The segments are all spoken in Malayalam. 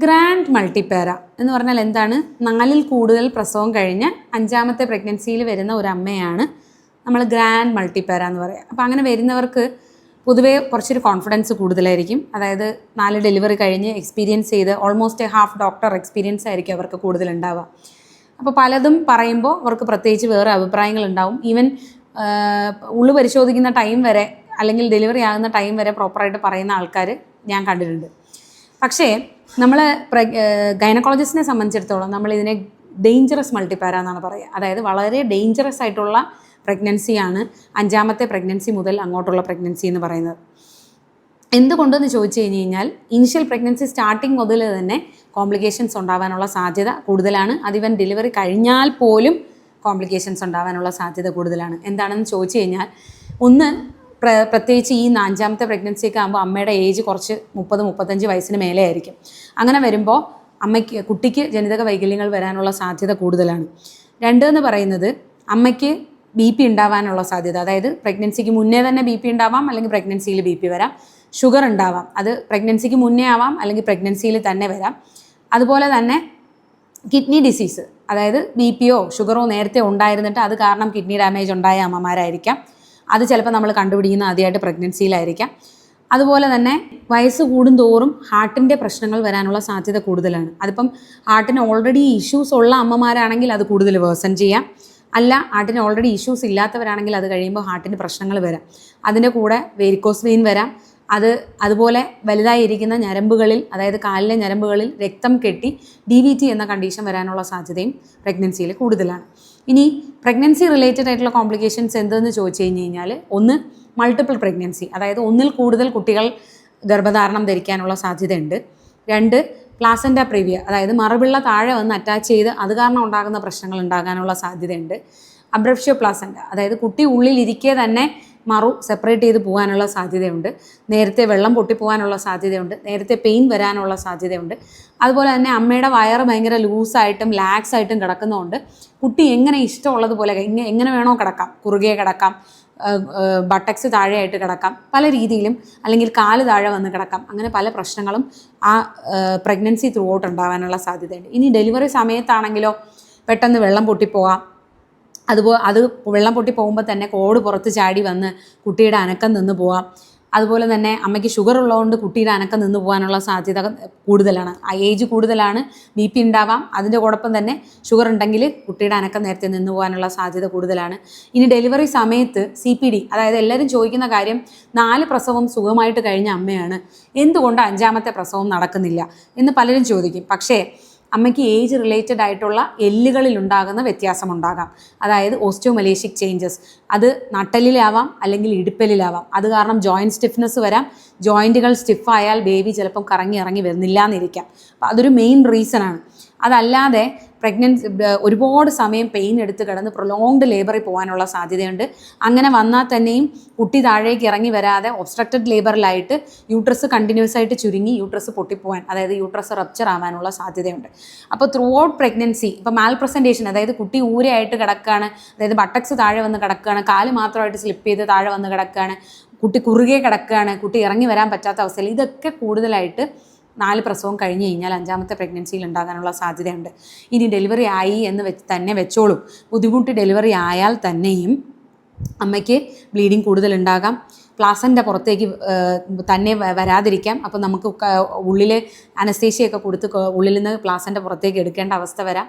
ഗ്രാൻഡ് മൾട്ടിപ്പാര എന്ന് പറഞ്ഞാൽ എന്താണ്? 4ൽ കൂടുതൽ പ്രസവം കഴിഞ്ഞ് 5ാമത്തെ പ്രഗ്നൻസിയിൽ വരുന്ന ഒരു അമ്മയാണ് നമ്മൾ ഗ്രാൻഡ് മൾട്ടിപ്പാര എന്ന് പറയുക. അപ്പോൾ അങ്ങനെ വരുന്നവർക്ക് പൊതുവേ കുറച്ചൊരു കോൺഫിഡൻസ് കൂടുതലായിരിക്കും. അതായത് 4 ഡെലിവറി കഴിഞ്ഞ് എക്സ്പീരിയൻസ് ചെയ്ത് ഓൾമോസ്റ്റ് ഹാഫ് ഡോക്ടർ എക്സ്പീരിയൻസ് ആയിരിക്കും അവർക്ക് കൂടുതലുണ്ടാവുക. അപ്പോൾ പലതും പറയുമ്പോൾ അവർക്ക് പ്രത്യേകിച്ച് വേറെ അഭിപ്രായങ്ങളുണ്ടാവും. ഈവൻ ഉള്ളു പരിശോധിക്കുന്ന ടൈം വരെ അല്ലെങ്കിൽ ഡെലിവറി ആകുന്ന ടൈം വരെ പ്രോപ്പറായിട്ട് പറയുന്ന ആൾക്കാർ ഞാൻ കണ്ടിട്ടുണ്ട്. പക്ഷേ നമ്മൾ ഗൈനക്കോളജിസ്റ്റിനെ സംബന്ധിച്ചിടത്തോളം നമ്മൾ ഇതിനെ ഡേഞ്ചറസ് മൾട്ടിപ്പാര എന്നാണ് പറയുക. അതായത് വളരെ ഡേഞ്ചറസ് ആയിട്ടുള്ള പ്രഗ്നൻസിയാണ് 5ാമത്തെ പ്രഗ്നൻസി മുതൽ അങ്ങോട്ടുള്ള പ്രഗ്നൻസി എന്ന് പറയുന്നത്. എന്തുകൊണ്ടെന്ന് ചോദിച്ചു കഴിഞ്ഞാൽ ഇനിഷ്യൽ പ്രഗ്നൻസി സ്റ്റാർട്ടിങ് മുതൽ തന്നെ കോംപ്ലിക്കേഷൻസ് ഉണ്ടാകാനുള്ള സാധ്യത കൂടുതലാണ്. അതിവൻ ഡെലിവറി കഴിഞ്ഞാൽ പോലും കോംപ്ലിക്കേഷൻസ് ഉണ്ടാകാനുള്ള സാധ്യത കൂടുതലാണ്. എന്താണെന്ന് ചോദിച്ചു കഴിഞ്ഞാൽ ഒന്ന് പ്രത്യേകിച്ച് ഈ 5ാമത്തെ പ്രഗ്നൻസിയൊക്കെ ആകുമ്പോൾ അമ്മയുടെ ഏജ് കുറച്ച് 30-35 വയസ്സിന് മേലെ ആയിരിക്കും. അങ്ങനെ വരുമ്പോൾ കുട്ടിക്ക് ജനിതക വൈകല്യങ്ങൾ വരാനുള്ള സാധ്യത കൂടുതലാണ്. 2 എന്ന് പറയുന്നത് അമ്മയ്ക്ക് BP ഉണ്ടാവാനുള്ള സാധ്യത. അതായത് പ്രഗ്നൻസിക്ക് മുന്നേ തന്നെ BP ഉണ്ടാവാം, അല്ലെങ്കിൽ പ്രഗ്നൻസിയിൽ BP വരാം. ഷുഗർ ഉണ്ടാവാം, അത് പ്രഗ്നൻസിക്ക് മുന്നേ ആവാം അല്ലെങ്കിൽ പ്രഗ്നൻസിയിൽ തന്നെ വരാം. അതുപോലെ തന്നെ കിഡ്നി ഡിസീസ്, അതായത് BPയോ ഷുഗറോ നേരത്തെ ഉണ്ടായിരുന്നിട്ട് അത് കാരണം കിഡ്നി ഡാമേജ് ഉണ്ടായ അമ്മമാരായിരിക്കാം. അത് ചിലപ്പോൾ നമ്മൾ കണ്ടുപിടിക്കുന്ന ആദ്യമായിട്ട് പ്രഗ്നൻസിയിലായിരിക്കാം. അതുപോലെ തന്നെ വയസ്സ് കൂടുന്തോറും ഹാർട്ടിൻ്റെ പ്രശ്നങ്ങൾ വരാനുള്ള സാധ്യത കൂടുതലാണ്. അതിപ്പം ഹാർട്ടിന് ഓൾറെഡി ഇഷ്യൂസ് ഉള്ള അമ്മമാരാണെങ്കിൽ അത് കൂടുതൽ വേഴ്സൺ ചെയ്യാം. അല്ല, ഹാർട്ടിന് ഓൾറെഡി ഇഷ്യൂസ് ഇല്ലാത്തവരാണെങ്കിൽ അത് കഴിയുമ്പോൾ ഹാർട്ടിന് പ്രശ്നങ്ങൾ വരാം. അതിൻ്റെ കൂടെ വെരിക്കോസ് വെയിൻ വരാം. അതുപോലെ വലുതായിരിക്കുന്ന ഞരമ്പുകളിൽ, അതായത് കാലിലെ ഞരമ്പുകളിൽ രക്തം കെട്ടി DVT എന്ന കണ്ടീഷൻ വരാനുള്ള സാധ്യതയും പ്രഗ്നൻസിയിൽ കൂടുതലാണ്. ഇനി പ്രഗ്നൻസി റിലേറ്റഡ് ആയിട്ടുള്ള കോംപ്ലിക്കേഷൻസ് എന്തെന്ന് ചോദിച്ചു കഴിഞ്ഞാൽ, ഒന്ന് മൾട്ടിപ്പിൾ പ്രഗ്നൻസി, അതായത് 1ൽ കൂടുതൽ കുട്ടികൾ ഗർഭധാരണം ധരിക്കാനുള്ള സാധ്യതയുണ്ട്. 2 പ്ലാസൻ്റ പ്രിവിയ, അതായത് മറുപിള്ള താഴെ വന്ന് അറ്റാച്ച് ചെയ്ത് അത് കാരണം ഉണ്ടാകുന്ന പ്രശ്നങ്ങൾ ഉണ്ടാകാനുള്ള സാധ്യതയുണ്ട്. അബ്രപ്ഷ്യോ പ്ലാസൻ്റ, അതായത് കുട്ടി ഉള്ളിലിരിക്കെ തന്നെ മറു സെപ്പറേറ്റ് ചെയ്ത് പോകാനുള്ള സാധ്യതയുണ്ട്. നേരത്തെ വെള്ളം പൊട്ടിപ്പോകാനുള്ള സാധ്യതയുണ്ട്. നേരത്തെ പെയിൻ വരാനുള്ള സാധ്യതയുണ്ട്. അതുപോലെ തന്നെ അമ്മയുടെ വയറ് ഭയങ്കര ലൂസായിട്ടും ലാക്സ് ആയിട്ടും കിടക്കുന്നതുകൊണ്ട് കുട്ടി എങ്ങനെ ഇഷ്ടമുള്ളതുപോലെ എങ്ങനെ വേണോ കിടക്കാം. കുറുകെ കിടക്കാം, ബട്ടക്സ് താഴെയായിട്ട് കിടക്കാം, പല രീതിയിലും, അല്ലെങ്കിൽ കാല് താഴെ വന്ന് കിടക്കാം. അങ്ങനെ പല പ്രശ്നങ്ങളും ആ പ്രഗ്നൻസി ത്രൂ ഔട്ട് ഉണ്ടാകാനുള്ള സാധ്യതയുണ്ട്. ഇനി ഡെലിവറി സമയത്താണെങ്കിലോ പെട്ടെന്ന് വെള്ളം പൊട്ടിപ്പോകാം. അത് വെള്ളം പൊട്ടി പോകുമ്പോൾ തന്നെ കോട് പുറത്ത് ചാടി വന്ന് കുട്ടിയുടെ അനക്കം നിന്ന് പോകാം. അതുപോലെ തന്നെ അമ്മയ്ക്ക് ഷുഗർ ഉള്ളതുകൊണ്ട് കുട്ടിയുടെ അനക്കം നിന്ന് പോകാനുള്ള സാധ്യത കൂടുതലാണ്. ആ ഏജ് കൂടുതലാണ്, BP ഉണ്ടാവാം. അതിൻ്റെ കൂടൊപ്പം തന്നെ ഷുഗർ ഉണ്ടെങ്കിൽ കുട്ടിയുടെ അനക്കം നേരത്തെ നിന്ന് പോകാനുള്ള സാധ്യത കൂടുതലാണ്. ഇനി ഡെലിവറി സമയത്ത് CPD, അതായത് എല്ലാവരും ചോദിക്കുന്ന കാര്യം, 4 പ്രസവം സുഖമായിട്ട് കഴിഞ്ഞ അമ്മയാണ്, എന്തുകൊണ്ട് 5ാമത്തെ പ്രസവം നടക്കുന്നില്ല എന്ന് പലരും ചോദിക്കും. പക്ഷേ അമ്മയ്ക്ക് ഏജ് റിലേറ്റഡ് ആയിട്ടുള്ള എല്ലുകളിൽ ഉണ്ടാകുന്ന വ്യത്യാസമുണ്ടാകാം. അതായത് ഓസ്റ്റിയോമലേഷിക് ചേഞ്ചസ്, അത് നട്ടലിലാവാം അല്ലെങ്കിൽ ഇടുപ്പലിലാവാം. അത് കാരണം ജോയിൻറ്റ് സ്റ്റിഫ്നെസ് വരാം. ജോയിൻറ്റുകൾ സ്റ്റിഫായാൽ ബേബി ചിലപ്പം ഇറങ്ങി വരുന്നില്ല എന്നിരിക്കാം. അപ്പോൾ അതൊരു മെയിൻ റീസണാണ്. അതല്ലാതെ ഒരുപാട് സമയം പെയിൻ എടുത്ത് കിടന്ന് പ്രൊലോങ്ഡ് ലേബറിൽ പോകാനുള്ള സാധ്യതയുണ്ട്. അങ്ങനെ വന്നാൽ തന്നെയും കുട്ടി താഴേക്ക് ഇറങ്ങി വരാതെ ഒബ്സ്ട്രക്റ്റഡ് ലേബറിലായിട്ട് യൂട്രസ് കണ്ടിന്യൂസ് ആയിട്ട് ചുരുങ്ങി യൂട്രസ് പൊട്ടിപ്പോവാൻ, അതായത് യൂട്രസ് റപ്ചർ ആവാനുള്ള സാധ്യതയുണ്ട്. അപ്പോൾ ത്രൂ ഔട്ട് പ്രഗ്നൻസി ഇപ്പോൾ മാൽ പ്രസൻറ്റേഷൻ, അതായത് കുട്ടി ഊരയായിട്ട് കിടക്കുകയാണ്, അതായത് ബട്ടക്സ് താഴെ വന്ന് കിടക്കുകയാണ്, കാല് മാത്രമായിട്ട് സ്ലിപ്പ് ചെയ്ത് താഴെ വന്ന് കിടക്കുകയാണ്, കുട്ടി കുറുകെ കിടക്കുകയാണ്, കുട്ടി ഇറങ്ങി വരാൻ പറ്റാത്ത അവസ്ഥയിൽ, ഇതൊക്കെ കൂടുതലായിട്ട് 4 പ്രസവം കഴിഞ്ഞ് കഴിഞ്ഞാൽ 5ാമത്തെ പ്രഗ്നൻസിയിൽ ഉണ്ടാകാനുള്ള സാധ്യതയുണ്ട്. ഇനി ഡെലിവറി ആയി എന്ന് തന്നെ വെച്ചോളൂ, ബുദ്ധിമുട്ട് ഡെലിവറി ആയാൽ തന്നെയും അമ്മയ്ക്ക് ബ്ലീഡിങ് കൂടുതലുണ്ടാകാം. പ്ലാസൻ്റ പുറത്തേക്ക് തന്നെ വരാതിരിക്കാം. അപ്പോൾ നമുക്ക് ഉള്ളിൽ അനസ്തേഷ്യയൊക്കെ കൊടുത്ത് ഉള്ളിൽ നിന്ന് പ്ലാസൻ്റ പുറത്തേക്ക് എടുക്കേണ്ട അവസ്ഥ വരാം.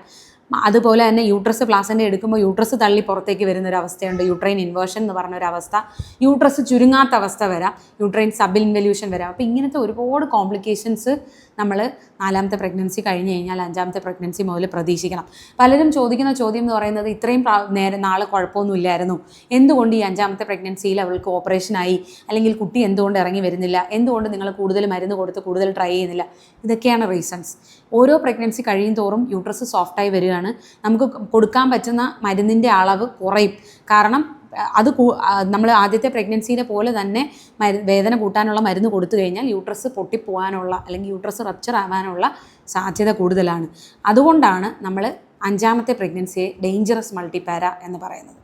അതുപോലെ തന്നെ യൂട്രസ് പ്ലാസൻ്റ എടുക്കുമ്പോൾ യൂട്രസ് തള്ളി പുറത്തേക്ക് വരുന്നൊരവസ്ഥയുണ്ട്, യൂട്രൈൻ ഇൻവേർഷൻ എന്ന് പറഞ്ഞൊരവസ്ഥ. യൂട്രസ് ചുരുങ്ങാത്ത അവസ്ഥ വരാം, യൂട്രൈൻ സബ് ഇൻവല്യൂഷൻ വരാം. അപ്പോൾ ഇങ്ങനത്തെ ഒരുപാട് കോംപ്ലിക്കേഷൻസ് നമ്മൾ 4ാമത്തെ പ്രഗ്നൻസി കഴിഞ്ഞ് കഴിഞ്ഞാൽ 5ാമത്തെ പ്രഗ്നൻസി മുതൽ പ്രതീക്ഷിക്കണം. പലരും ചോദിക്കുന്ന ചോദ്യം എന്ന് പറയുന്നത്, ഇത്രയും നാൾ കുഴപ്പമൊന്നുമില്ലായിരുന്നു, എന്തുകൊണ്ട് ഈ 5ാമത്തെ പ്രഗ്നൻസിയിൽ അവൾക്ക് ഓപ്പറേഷനായി, അല്ലെങ്കിൽ കുട്ടി എന്തുകൊണ്ട് ഇറങ്ങി വരുന്നില്ല, എന്തുകൊണ്ട് നിങ്ങൾ കൂടുതൽ മരുന്ന് കൊടുത്ത് കൂടുതൽ ട്രൈ ചെയ്യുന്നില്ല? ഇതൊക്കെയാണ് റീസൺസ്. ഓരോ പ്രഗ്നൻസി കഴിയും തോറും യൂട്രസ് സോഫ്റ്റായി വരികയാണ്. നമുക്ക് കൊടുക്കാൻ പറ്റുന്ന മരുന്നിൻ്റെ അളവ് കുറയും. കാരണം അത് നമ്മൾ ആദ്യത്തെ പ്രഗ്നൻസിയിലെ പോലെ തന്നെ വേദന കൂട്ടാനുള്ള മരുന്ന് കൊടുത്തു കഴിഞ്ഞാൽ യൂട്രസ് പൊട്ടിപ്പോകാനുള്ള അല്ലെങ്കിൽ യൂട്രസ് റപ്ചർ ആവാനുള്ള സാധ്യത കൂടുതലാണ്. അതുകൊണ്ടാണ് നമ്മൾ 5ാമത്തെ പ്രഗ്നൻസിയെ ഡേഞ്ചറസ് മൾട്ടിപ്പാര എന്ന് പറയുന്നത്.